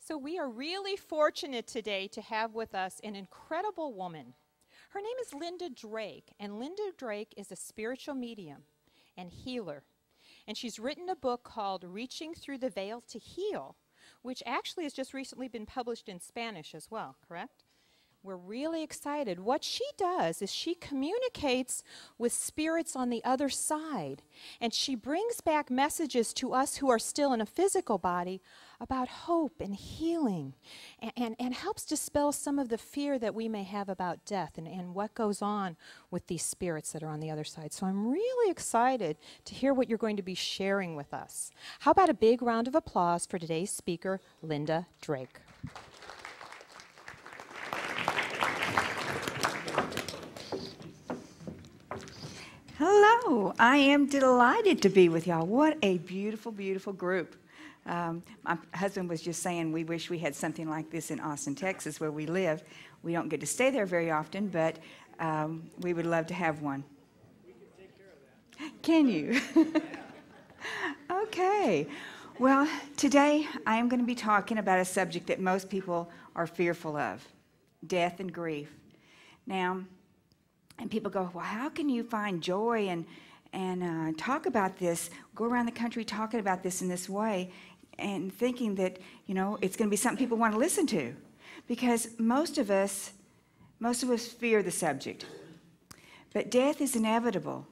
So we are really fortunate today to have with us an incredible woman. Her name is Linda Drake, and Linda Drake is a spiritual medium and healer. And she's written a book called Reaching Through the Veil to Heal, which actually has just recently been published in Spanish as well, correct? We're really excited. What she does is she communicates with spirits on the other side, and she brings back messages to us who are still in a physical body about hope and healing, and helps dispel some of the fear that we may have about death and what goes on with these spirits that are on the other side. So I'm really excited to hear what you're going to be sharing with us. How about a big round of applause for today's speaker, Linda Drake. Hello, I am delighted to be with y'all. What a beautiful, beautiful group. My husband was just saying we wish we had something like this in Austin, Texas, where we live. We don't get to stay there very often, but we would love to have one. We can take care of that. Can you? Okay. Well, today I am going to be talking about a subject that most people are fearful of, death and grief. Now, and people go, well, how can you find joy and talk about this, go around the country talking about this in this way, and thinking that, it's going to be something people want to listen to? Because most of us fear the subject. But death is inevitable.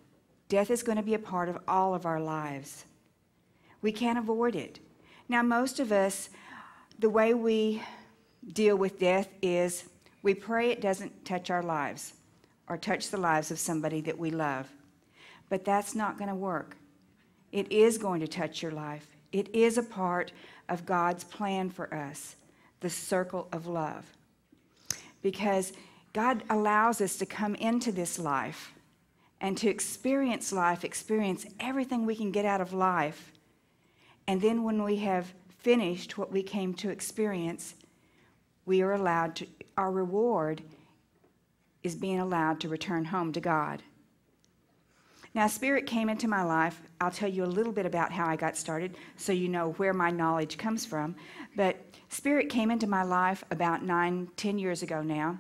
Death is going to be a part of all of our lives. We can't avoid it. Now, most of us, the way we deal with death is we pray it doesn't touch our lives or touch the lives of somebody that we love. But that's not going to work. It is going to touch your life. It is a part of God's plan for us, the circle of love. Because God allows us to come into this life and to experience life, experience everything we can get out of life. And then when we have finished what we came to experience, we are allowed to, our reward is being allowed to return home to God. Now, Spirit came into my life. I'll tell you a little bit about how I got started so you know where my knowledge comes from. But Spirit came into my life about 9-10 years ago now.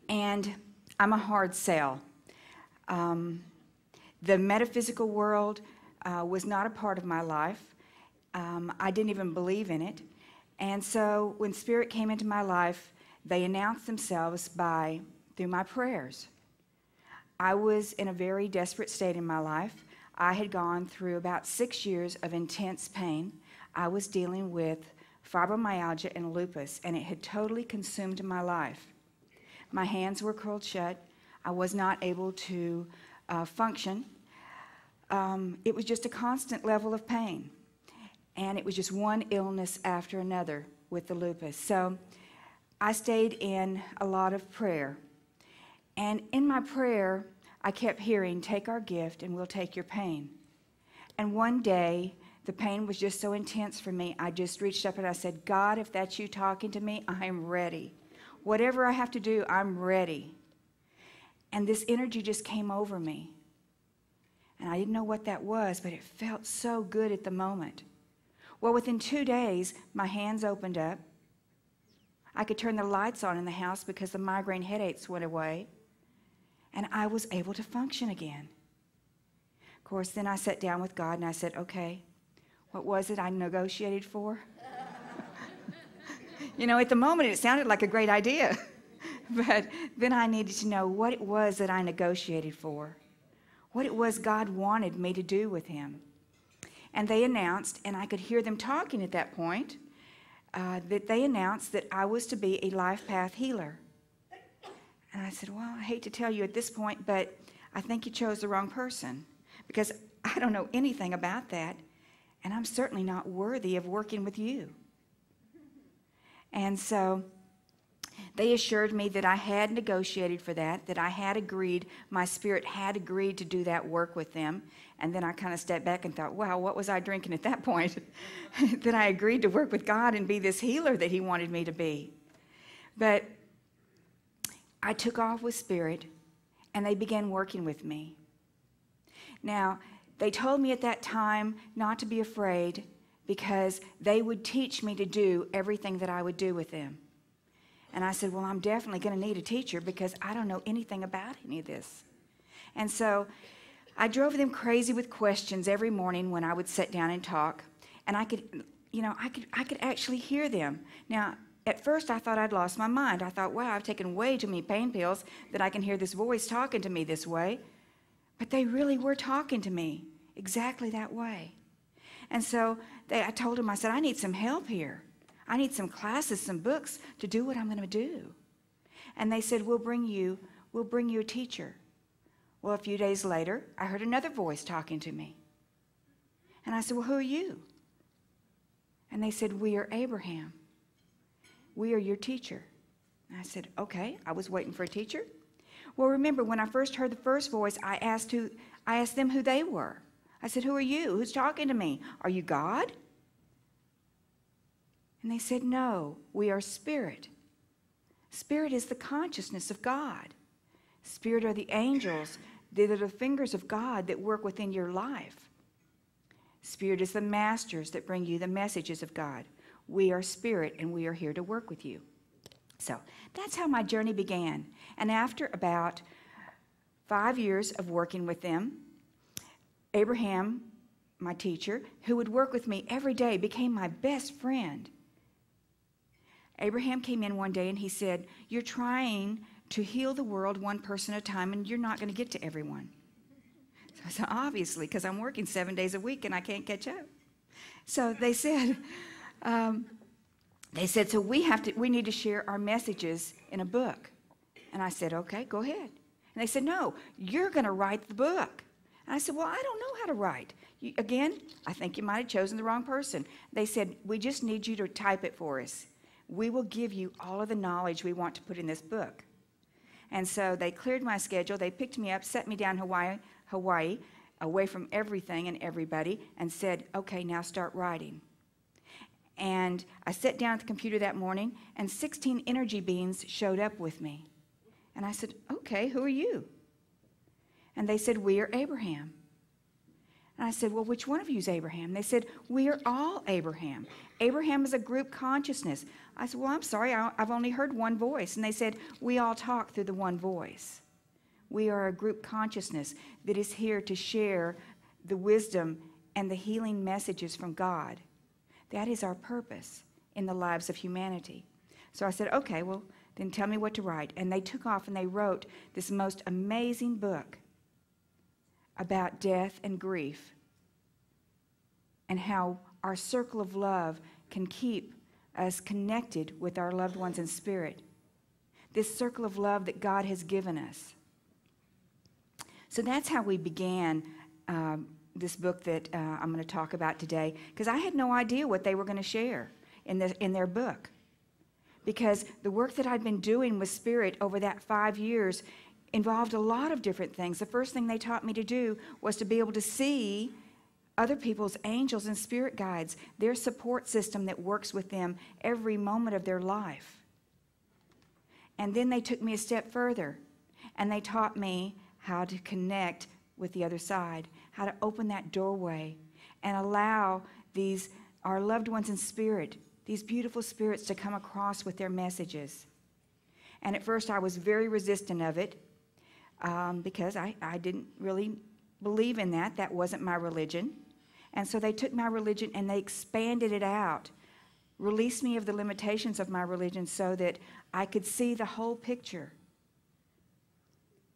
And I'm a hard sell. The metaphysical world was not a part of my life. I didn't even believe in it. And so when Spirit came into my life, they announced themselves through my prayers. I was in a very desperate state in my life. I had gone through about 6 years of intense pain. I was dealing with fibromyalgia and lupus, and it had totally consumed my life. My hands were curled shut. I was not able to function. It was just a constant level of pain. And it was just one illness after another with the lupus. So I stayed in a lot of prayer. And in my prayer, I kept hearing, take our gift and we'll take your pain. And one day, the pain was just so intense for me, I just reached up and I said, God, if that's you talking to me, I'm ready. Whatever I have to do, I'm ready. And this energy just came over me. And I didn't know what that was, but it felt so good at the moment. Well, within 2 days, my hands opened up. I could turn the lights on in the house because the migraine headaches went away. And I was able to function again. Of course, then I sat down with God and I said, okay, what was it I negotiated for? At the moment it sounded like a great idea. But then I needed to know what it was that I negotiated for. What it was God wanted me to do with him. And they announced, and I could hear them talking at that point, that they announced that I was to be a life path healer. And I said, well, I hate to tell you at this point, but I think you chose the wrong person because I don't know anything about that, and I'm certainly not worthy of working with you. And so they assured me that I had negotiated for that I had agreed, my spirit had agreed to do that work with them. And then I kind of stepped back and thought, wow, what was I drinking at that point? That I agreed to work with God and be this healer that he wanted me to be. But I took off with Spirit, and they began working with me. Now, they told me at that time not to be afraid, because they would teach me to do everything that I would do with them. And I said, well, I'm definitely going to need a teacher because I don't know anything about any of this. And so I drove them crazy with questions every morning when I would sit down and talk. And I could actually hear them. Now, at first I thought I'd lost my mind. I thought, wow, I've taken way too many pain pills that I can hear this voice talking to me this way. But they really were talking to me exactly that way. And so I told them, I said, I need some help here. I need some classes, some books to do what I'm going to do. And they said, we'll bring you a teacher. Well, a few days later, I heard another voice talking to me. And I said, well, who are you? And they said, we are Abraham. We are your teacher. And I said, okay, I was waiting for a teacher. Well, remember, when I first heard the first voice, I asked them who they were. I said, who are you? Who's talking to me? Are you God? And they said, no, we are spirit. Spirit is the consciousness of God. Spirit are the angels. They're the fingers of God that work within your life. Spirit is the masters that bring you the messages of God. We are spirit, and we are here to work with you. So that's how my journey began. And after about 5 years of working with them, Abraham, my teacher, who would work with me every day, became my best friend. Abraham came in one day and he said, you're trying to heal the world one person at a time, and you're not going to get to everyone. So I said, obviously, because I'm working 7 days a week and I can't catch up. So they said, so we need to share our messages in a book. And I said, okay, go ahead. And they said, no, you're going to write the book. And I said, well, I don't know how to write. Again, I think you might have chosen the wrong person. They said, we just need you to type it for us. We will give you all of the knowledge we want to put in this book. And so they cleared my schedule. They picked me up, set me down in Hawaii, away from everything and everybody, and said, okay, now start writing. And I sat down at the computer that morning, and 16 energy beings showed up with me. And I said, okay, who are you? And they said, we are Abraham. And I said, well, which one of you is Abraham? They said, we are all Abraham. Abraham is a group consciousness. I said, well, I'm sorry, I've only heard one voice. And they said, we all talk through the one voice. We are a group consciousness that is here to share the wisdom and the healing messages from God. That is our purpose in the lives of humanity. So I said, okay, well, then tell me what to write. And they took off and they wrote this most amazing book about death and grief and how our circle of love can keep us connected with our loved ones in spirit. This circle of love that God has given us. So that's how we began this book that I'm going to talk about today, because I had no idea what they were going to share in their book. Because the work that I'd been doing with spirit over that 5 years involved a lot of different things. The first thing they taught me to do was to be able to see other people's angels and spirit guides, their support system that works with them every moment of their life. And then they took me a step further, and they taught me how to connect with the other side, how to open that doorway and allow our loved ones in spirit, these beautiful spirits, to come across with their messages. And at first I was very resistant of it because I didn't really believe in that. That wasn't my religion. And so they took my religion and they expanded it out, released me of the limitations of my religion so that I could see the whole picture.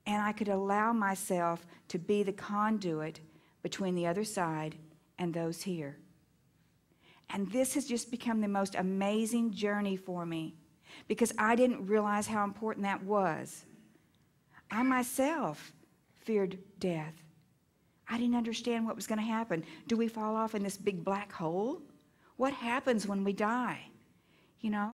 And I could allow myself to be the conduit between the other side and those here. And this has just become the most amazing journey for me because I didn't realize how important that was. I myself feared death. I didn't understand what was going to happen. Do we fall off in this big black hole? What happens when we die? You know?